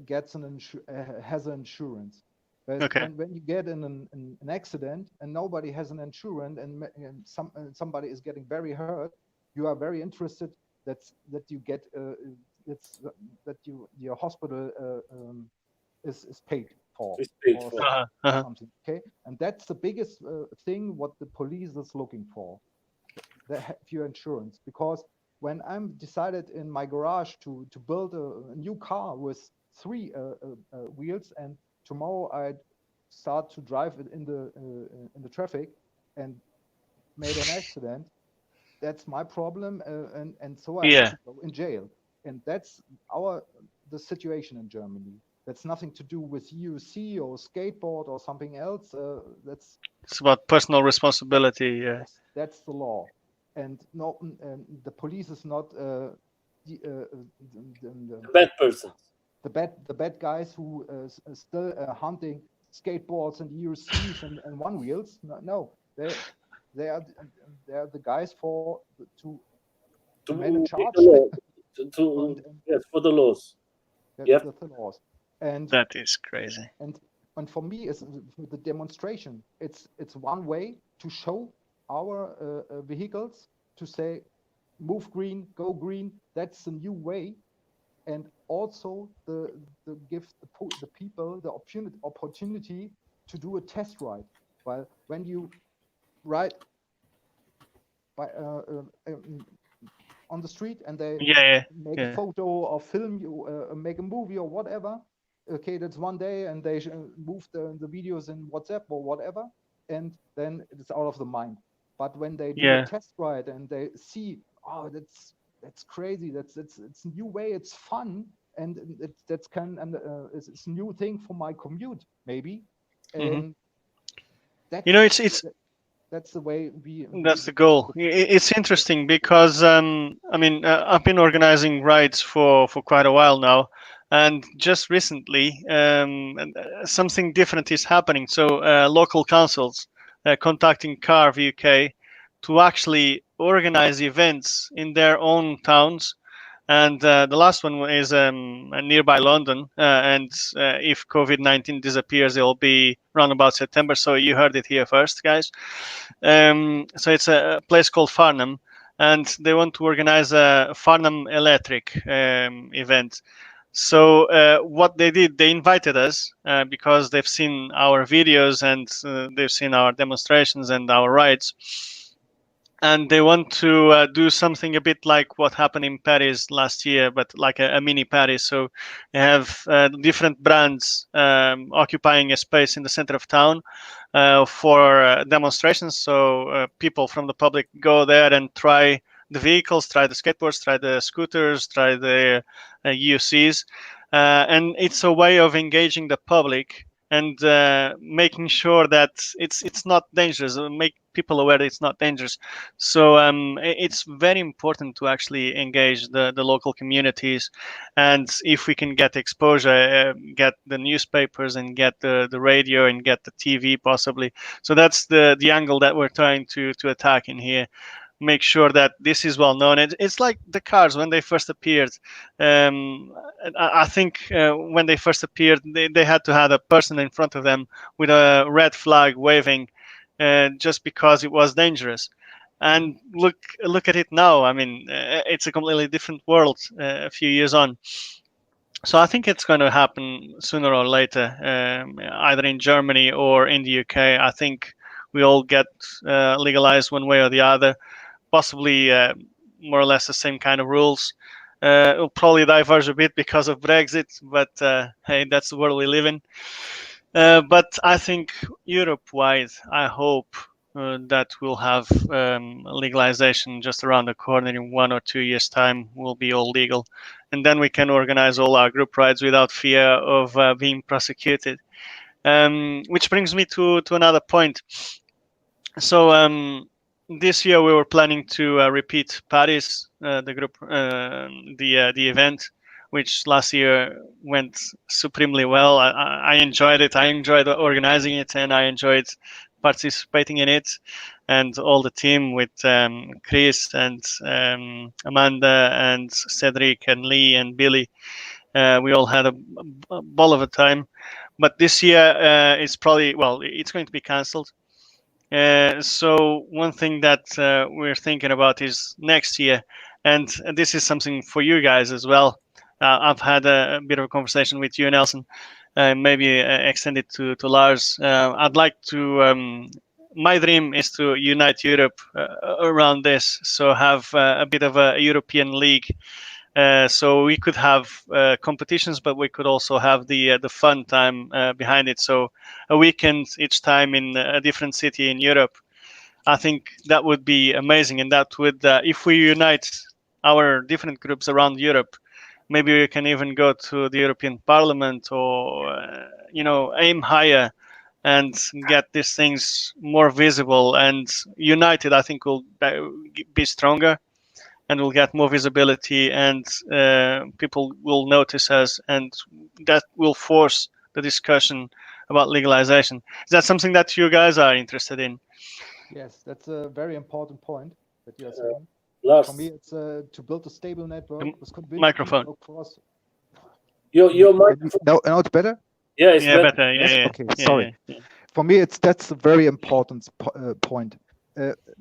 gets has an insurance. But Okay. when you get in an accident and nobody has an insurance and somebody is getting very hurt, you are very interested that you get that your hospital is paid for. It's paid or for. something. Okay, and that's the biggest thing what the police is looking for. They have your insurance, because when I'm decided in my garage to build a new car with 3 wheels, and tomorrow I start to drive it in the traffic and made an accident, that's my problem, and so I have to go in jail. And that's the situation in Germany. That's nothing to do with UC or skateboard or something else. It's about personal responsibility. Yeah. Yes, that's the law. And no, the police is not the bad person. The bad guys who still hunting skateboards and UCs and one wheels. No, they are the guys to manage charge. Yes, for the laws. Yes, the laws. And that is crazy. And for me, is the demonstration. It's one way to show our vehicles to say, move green, go green. That's the new way, and also the give the people the opportunity to do a test ride. While when you ride by on the street and they make a photo or film you, make a movie or whatever. Okay, that's one day, and they move the videos in WhatsApp or whatever, and then it's out of the mind. But when they do a test ride and they see, oh, that's crazy, it's a new way, it's fun, and it's a new thing for my commute, maybe. And that's the way that's the goal. It's interesting because I've been organizing rides for quite a while now, and just recently something different is happening. So local councils contacting Carve UK to actually organize events in their own towns. And the last one is nearby London. And if COVID-19 disappears, it'll be around about September. So you heard it here first, guys. So it's a place called Farnham, and they want to organize a Farnham Electric event. So what they did, they invited us because they've seen our videos and they've seen our demonstrations and our rides. And they want to do something a bit like what happened in Paris last year, but like a mini Paris. So they have different brands occupying a space in the center of town for demonstrations. So people from the public go there and try the vehicles, try the skateboards, try the scooters, try the UCs. And it's a way of engaging the public and making sure that it's not dangerous, make people aware that it's not dangerous. So it's very important to actually engage the local communities, and if we can get exposure, get the newspapers and get the radio and get the TV possibly. So that's the angle that we're trying to attack in here. Make sure that this is well known. It's like the cars when they first appeared. I think when they first appeared, they had to have a person in front of them with a red flag waving, just because it was dangerous. And look at it now. I mean, it's a completely different world a few years on. So I think it's going to happen sooner or later, either in Germany or in the UK. I think we all get legalized one way or the other. Possibly more or less the same kind of rules. It'll probably diverge a bit because of Brexit, but hey, that's the world we live in. But I think Europe-wide, I hope that we'll have legalization just around the corner in 1 or 2 years' time. Will be all legal, and then we can organize all our group rides without fear of being prosecuted. Which brings me to another point. So this year we were planning to repeat Paris, the group, the event, which last year went supremely well. I enjoyed it. I enjoyed organizing it, and I enjoyed participating in it, and all the team with Chris and Amanda and Cedric and Lee and Billy. We all had a ball of a time. But this year it's probably, well, it's going to be cancelled. So one thing that we're thinking about is next year, and this is something for you guys as well. I've had a bit of a conversation with you, Nelson. Maybe extend it to Lars. I'd like to. My dream is to unite Europe around this. So have a bit of a European league. So we could have competitions, but we could also have the fun time behind it. So a weekend each time in a different city in Europe. I think that would be amazing, and that would, if we unite our different groups around Europe, maybe we can even go to the European Parliament, or aim higher and get these things more visible and united. I think we'll be stronger, and we'll get more visibility, and people will notice us, and that will force the discussion about legalization. Is that something that you guys are interested in? Yes, that's a very important point that you are saying. Lars, For me, it's to build a stable network. Microphone. Across... your microphone. Now it's better? Yeah, it's better. Yes? Yeah. Okay, sorry. Yeah. For me, that's a very important point.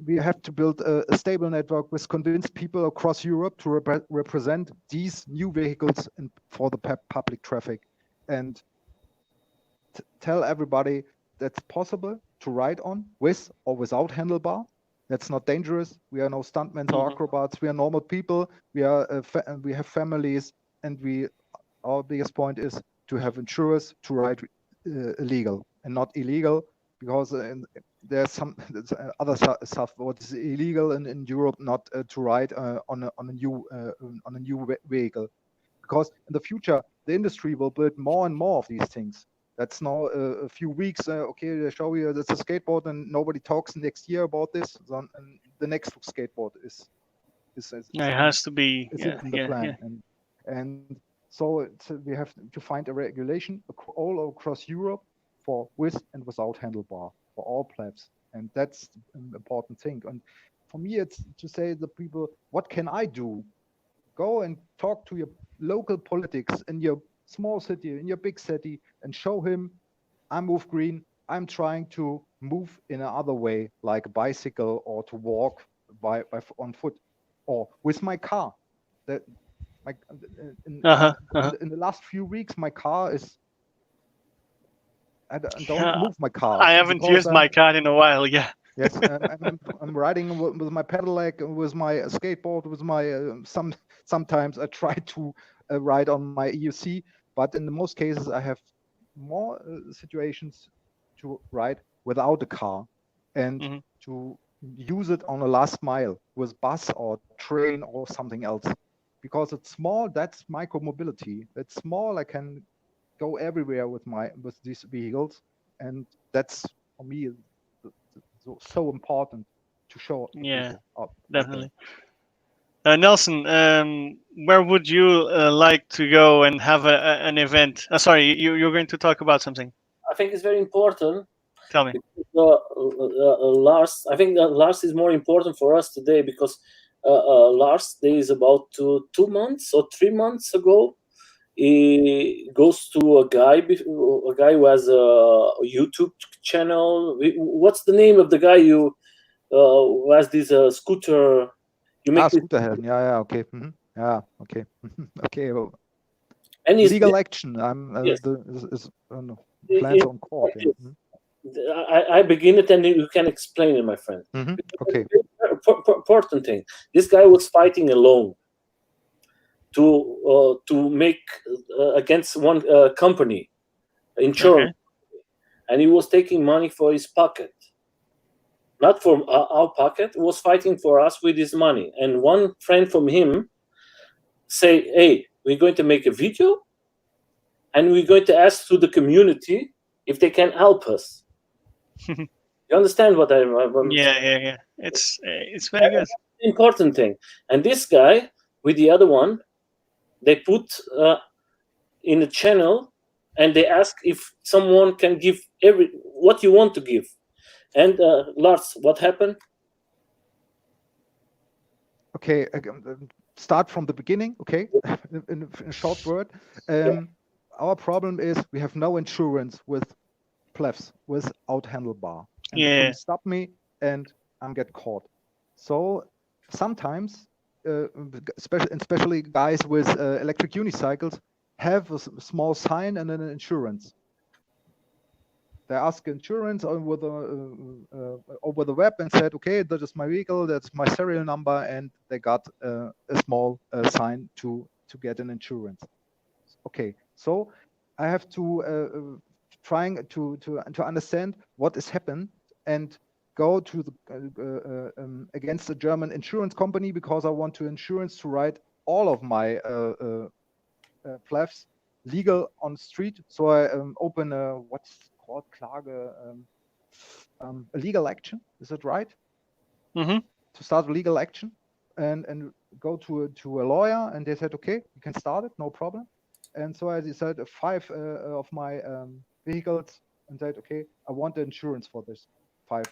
We have to build a stable network with convinced people across Europe to represent these new vehicles for the public traffic, and tell everybody that's possible to ride on with or without handlebar. That's not dangerous. We are no stuntmen or acrobats. We are normal people. We are we have families, and our biggest point is to have insurers to ride illegal and not illegal, because there's some other stuff what is illegal in Europe, not to ride on a new vehicle, because in the future the industry will build more and more of these things. That's now a few weeks. Okay, they show you that's a skateboard, and nobody talks next year about this. And the next skateboard is it has to be in the plan. And so we have to find a regulation all across Europe for with and without handlebar for all plebs, and that's an important thing. And for me, it's to say to the people, what can I do? Go and talk to your local politics in your small city, in your big city, and show him, I move green. I'm trying to move in another way, like a bicycle, or to walk on foot, or with my car. That in the last few weeks, my car is. I don't move my car. I haven't used my car in a while. Yeah. Yes, I'm riding with my pedelec, with my skateboard, with my sometimes I try to ride on my EUC, but in the most cases I have more situations to ride without a car, and to use it on a last mile with bus or train or something else, because it's small. That's micro-mobility. It's small. I can go everywhere with these vehicles, and that's for me so important to show. Yeah, definitely. Nelson, where would you like to go and have an event? Sorry, you're going to talk about something. I think it's very important. Tell me. Lars, I think that Lars is more important for us today, because Lars, there is about 2 months or 3 months ago, he goes to a guy who has a YouTube channel. What's the name of the guy who has this scooter? You make Scooterhelden. Yeah, okay. Yeah, okay. Okay. Well, and legal action. I'm yes. plans on court. Yeah. I begin it, and you can explain it, my friend. Okay. Important thing. This guy was fighting alone to make against one company, insurance. and he was taking money for his pocket, not from our pocket. Was fighting for us with his money. And one friend from him say, "Hey, we're going to make a video, and we're going to ask to the community if they can help us." You understand what I'm Yeah. It's very good. important thing. And this guy with the other one, they put in a channel, and they ask if someone can give what you want to give. And Lars, what happened? Okay, start from the beginning. Okay, in a short word, our problem is we have no insurance with plefs without handlebar, and the police stop me and I'm get caught. So sometimes, especially guys with electric unicycles have a small sign and an insurance. They ask insurance over the web and said, okay, that is my vehicle, that's my serial number, and they got a small sign to get an insurance. Okay, so I have to trying to understand what has happened and go to the against the German insurance company, because I want to insurance to ride all of my plefs legal on street. So I open a what's called Klage, a legal action. Is that right? Mm-hmm. To start a legal action and go to a lawyer, and they said, okay, you can start it, no problem. And so I decided 5 of my vehicles and said, okay, I want the insurance for this 5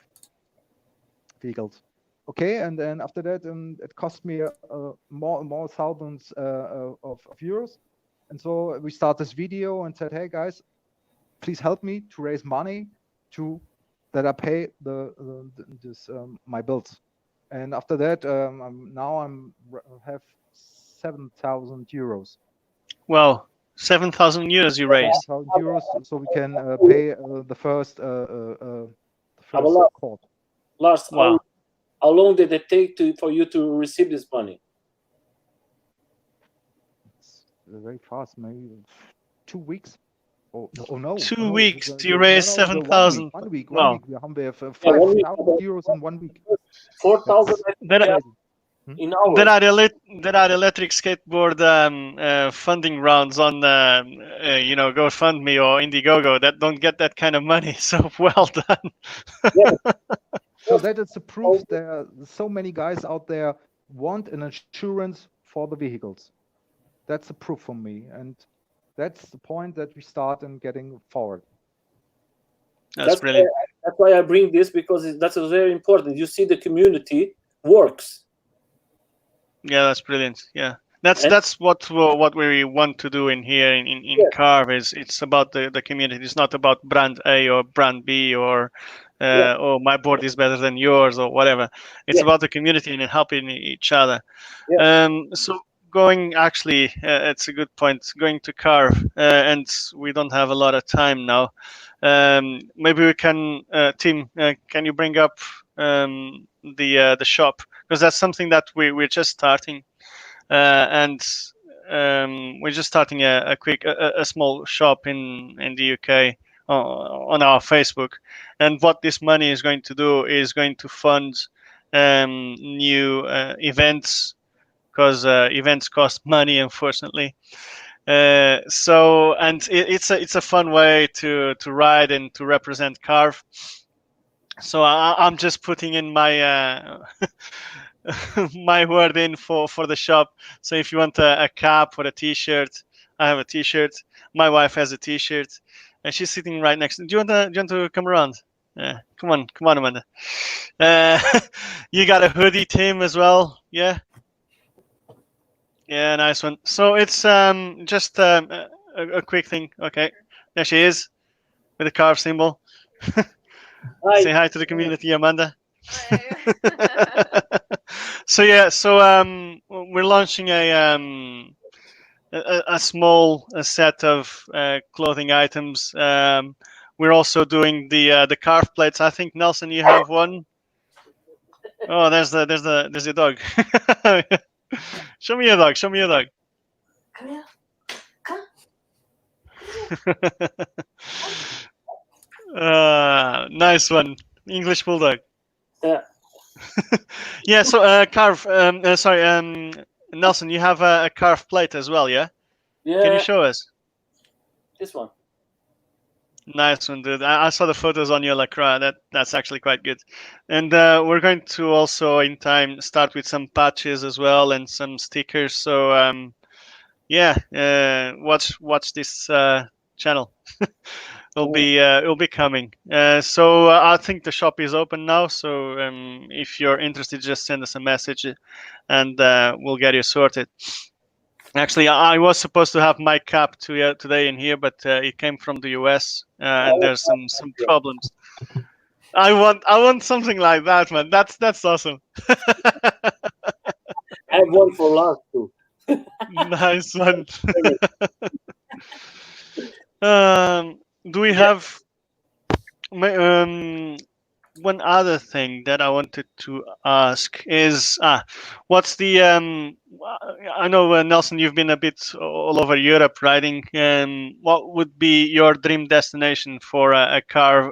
vehicles. Okay, and then after that, it cost me more thousands of euros. And so we start this video and said, hey guys, please help me to raise money that I pay my bills. And after that, I have 7,000 euros. Wow, 7,000 euros you raised. 7,000 euros, so we can pay the first court. Lars, wow. How long did it take for you to receive this money? It's very fast, maybe 2 weeks. Oh no! 2 weeks. You raised 7,000. 1 week. Wow. 1 week. We have 5,000 euros in 1 week. 4,000 in hours. There are electric skateboard funding rounds on GoFundMe or Indiegogo that don't get that kind of money. So well done. So that is the proof. There are so many guys out there want an insurance for the vehicles. That's the proof for me, and that's the point that we start in getting forward. That's brilliant. That's why I bring this, because that's very important. You see, the community works. Yeah, that's brilliant. Yeah, that's what we want to do in here in Carve. It's about the community. It's not about brand A or brand B or oh, my board is better than yours or whatever. It's about the community and helping each other. So going actually, it's a good point. Going to Carve, and we don't have a lot of time now. Maybe we can, Tim, can you bring up the shop, because that's something that we're just starting, and we're just starting a small shop in the UK on our Facebook, and what this money is going to do is going to fund new events, because events cost money, unfortunately. So, and it's a fun way to ride and to represent Carve. So I'm just putting in my my word in for the shop. So if you want a cap or a T-shirt, I have a T-shirt. My wife has a T-shirt, and she's sitting right next. Do you want to come around? Come on, Amanda. You got a hoodie, Tim, as well. Yeah. Yeah, nice one. So it's just a quick thing. Okay, there she is with the Carve symbol. Say hi to the community, Amanda. So yeah, we're launching a small set of clothing items. We're also doing the Carve plates. I think, Nelson, you have one. Oh, there's the dog. Show me your dog. Come here. Come. Nice one, English Bulldog. Yeah. Yeah. So carve. Sorry, Nelson, you have a carved plate as well, yeah? Yeah. Can you show us? This one. Nice one, dude. I saw the photos on your LaCroix. That's actually quite good. And we're going to also, in time, start with some patches as well and some stickers. So yeah, watch this channel. It'll be coming. So I think the shop is open now. So if you're interested, just send us a message, and we'll get you sorted. Actually, I was supposed to have my cap today in here, but it came from the US, and there's some problems. I want something like that, man. That's awesome. I have one for Lars too. Nice one. Do we have one other thing that I wanted to ask is what's the I know Nelson, you've been a bit all over Europe riding. What would be your dream destination for a carve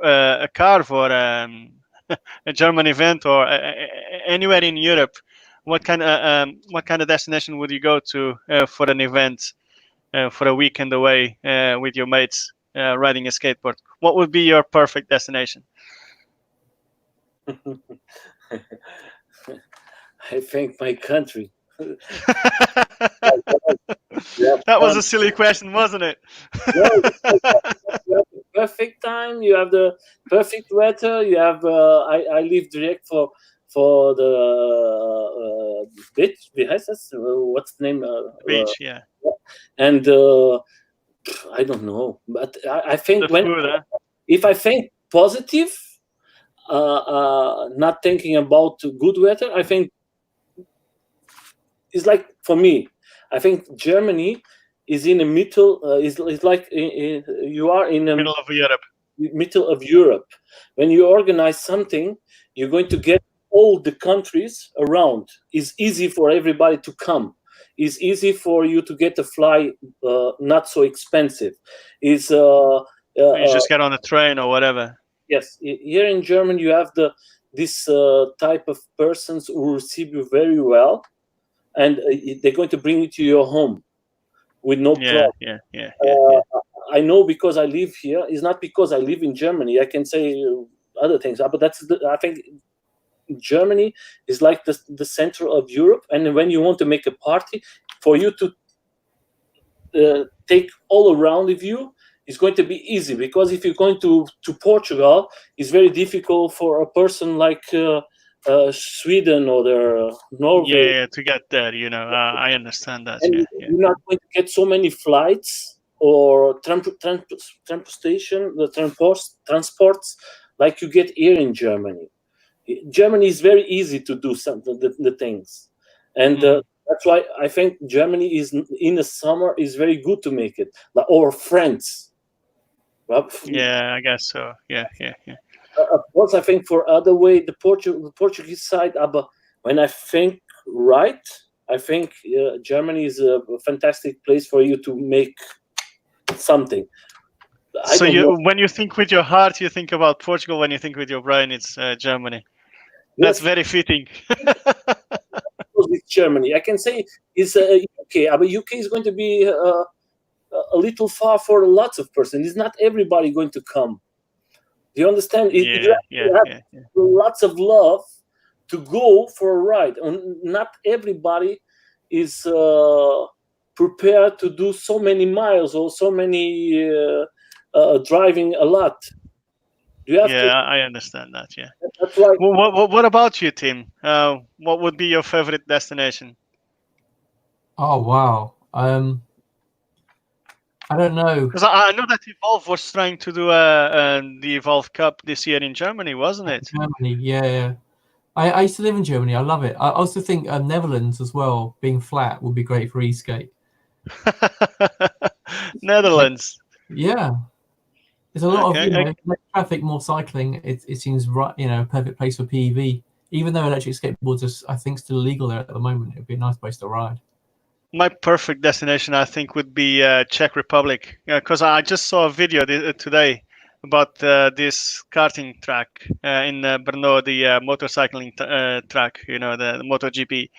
or a German event or anywhere in Europe? What kind of destination would you go to for an event for a weekend away with your mates riding a skateboard? What would be your perfect destination? I think my country. That was a silly question, wasn't it? No, you have the perfect time. You have the perfect weather. You have. I live direct for the beach. What's the name? Beach, yeah. And I don't know, but I think The food, huh? if I think positive, not thinking about good weather, I think it's like for me. I think Germany is in the middle. Is like you are in the Middle of Europe. Middle of Europe. When you organize something, you're going to get all the countries around. It's easy for everybody to come. It's easy for you to get a flight, not so expensive. It's You just get on a train or whatever. yes. Here in Germany, you have this type of persons who receive you very well, and they're going to bring you to your home with no problem. Yeah. I know because I live here. It's not because I live in Germany. I can say other things, but I think Germany is like the center of Europe. And when you want to make a party, for you to take all around with you, it's going to be easy. Because if you're going to Portugal, it's very difficult for a person like Sweden or Norway. Yeah, to get there, I understand that. And Yeah. you're not going to get so many flights or transportation, the transports like you get here in Germany. Germany is very easy to do the things, and that's why I think Germany is in the summer is very good to make it, or France. Yeah, I guess so. Yeah. Of course, I think for other way the Portuguese side, but when I think right, I think Germany is a fantastic place for you to make something. So when you think with your heart, you think about Portugal. When you think with your brain, it's Germany. That's very fitting. It's Germany. I can say it's UK, but UK is going to be a little far for lots of persons. It's not everybody going to come. Do you understand? You have lots of love to go for a ride, and not everybody is prepared to do so many miles or so many driving a lot. You have I understand that. Yeah. That's why. What about you, Tim? What would be your favorite destination? Oh wow. I don't know. Because I know that Evolve was trying to do the Evolve Cup this year in Germany, wasn't it? Germany, yeah. I used to live in Germany. I love it. I also think Netherlands as well, being flat, would be great for Eskate. Netherlands. Yeah. There's a lot of less traffic, more cycling. It seems right, perfect place for PEV. Even though electric skateboards are, I think, still illegal there at the moment, it'd be a nice place to ride. My perfect destination, I think, would be Czech Republic, because I just saw a video today about this karting track in Brno, the motorcycling track, you know, the MotoGP,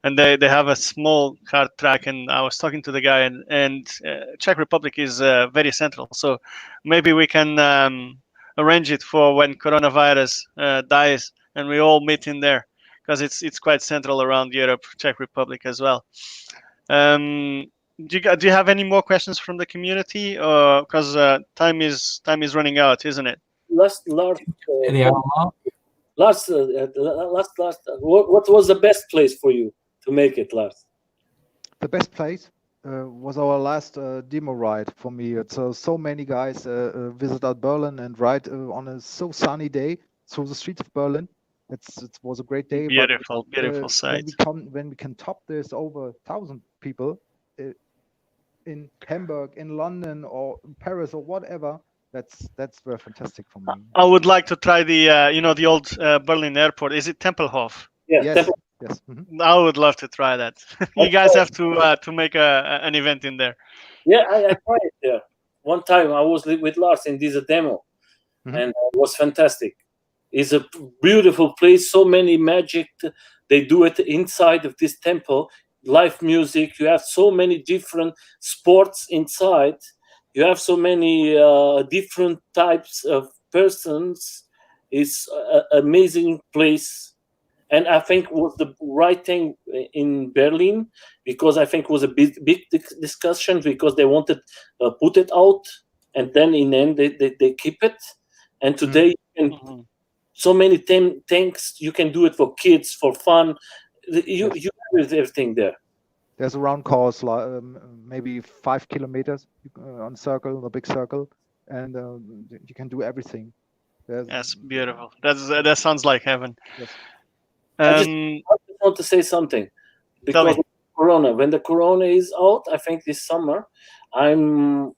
and they have a small kart track. And I was talking to the guy, and Czech Republic is very central, so maybe we can arrange it for when coronavirus dies, and we all meet in there, because it's quite central around Europe, Czech Republic as well. Do you have any more questions from the community? Because time is running out, isn't it? Last, At the hour mark. Lars, what was the best place for you to make it, Lars? The best place was our last demo ride for me. It's so many guys visit out Berlin and ride on a so sunny day through the streets of Berlin. It was a great day. Beautiful, beautiful sight. When we can top this over 1,000 people in Hamburg, in London, or in Paris, or whatever, that's very fantastic for me. I would like to try the you know, the old Berlin airport. Is it Tempelhof? Yeah, Yes. Yes. Mm-hmm. I would love to try that. You guys have to make an event in there. Yeah, I tried it there. One time I was with Lars and did a demo, Mhm. and it was fantastic. It's a beautiful place, so many magic. They do it inside of this temple, live music. You have so many different sports inside. You have so many different types of persons. It's an amazing place. And I think it was the right thing in Berlin, because I think it was a big discussion, because they wanted to put it out, and then in the end they keep it. And today you can, so many things you can do it for kids, for fun. You have everything there. There's a round course, maybe 5 kilometers on circle, the big circle, and you can do everything. That's beautiful. That sounds like heaven. Yes. I just want to say something, because of Corona. When the Corona is out, I think this summer, I'm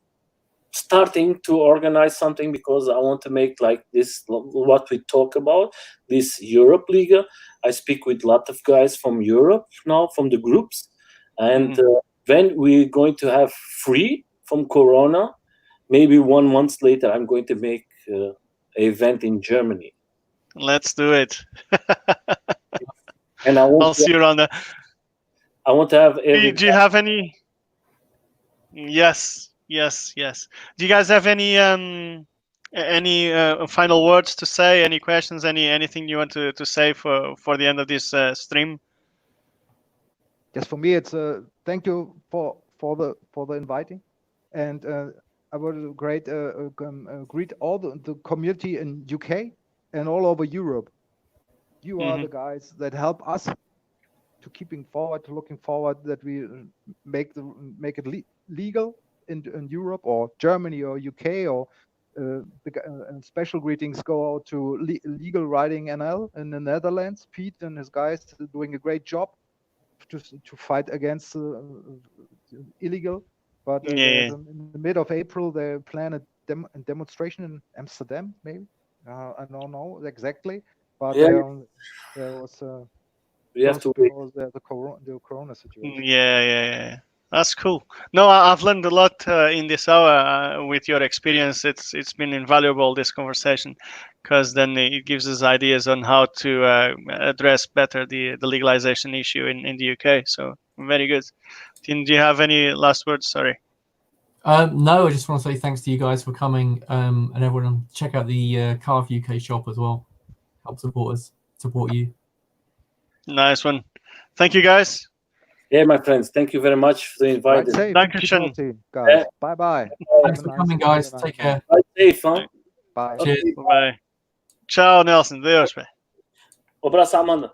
starting to organize something, because I want to make like this, what we talk about, this Europe Liga. I speak with a lot of guys from Europe now, from the groups, and when we're going to have free from Corona, maybe 1 month later, I'm going to make an event in Germany. Let's do it. And I'll see you around there. I want to have. Do you have any? Yes. Do you guys have any final words to say? Any questions? Anything you want to say for the end of this stream? Yes, for me, it's thank you for the inviting, and I would great greet all the community in UK and all over Europe. You are the guys that help us to keeping forward, to looking forward, that we make it legal in Europe or Germany or UK, or and special greetings go out to Legal Riding NL in the Netherlands. Pete and his guys are doing a great job to fight against illegal. But in the mid of April, they plan a demonstration in Amsterdam, maybe. I don't know exactly. But there was we have to wait. The corona situation. Yeah. That's cool. No, I've learned a lot in this hour with your experience. It's been invaluable, this conversation, because then it gives us ideas on how to address better the legalization issue in the UK. So very good. Tim, do you have any last words? Sorry. No, I just want to say thanks to you guys for coming, and everyone check out the Carve UK shop as well. Help support you. Nice one. Thank you, guys. Yeah, my friends, thank you very much for the invite. Dankeschön. Guys. Bye. Thanks for coming, guys. Take care. Bye, safe, huh? Bye. Cheers. Bye. Ciao, Nelson. Deus. Abraço, Amanda.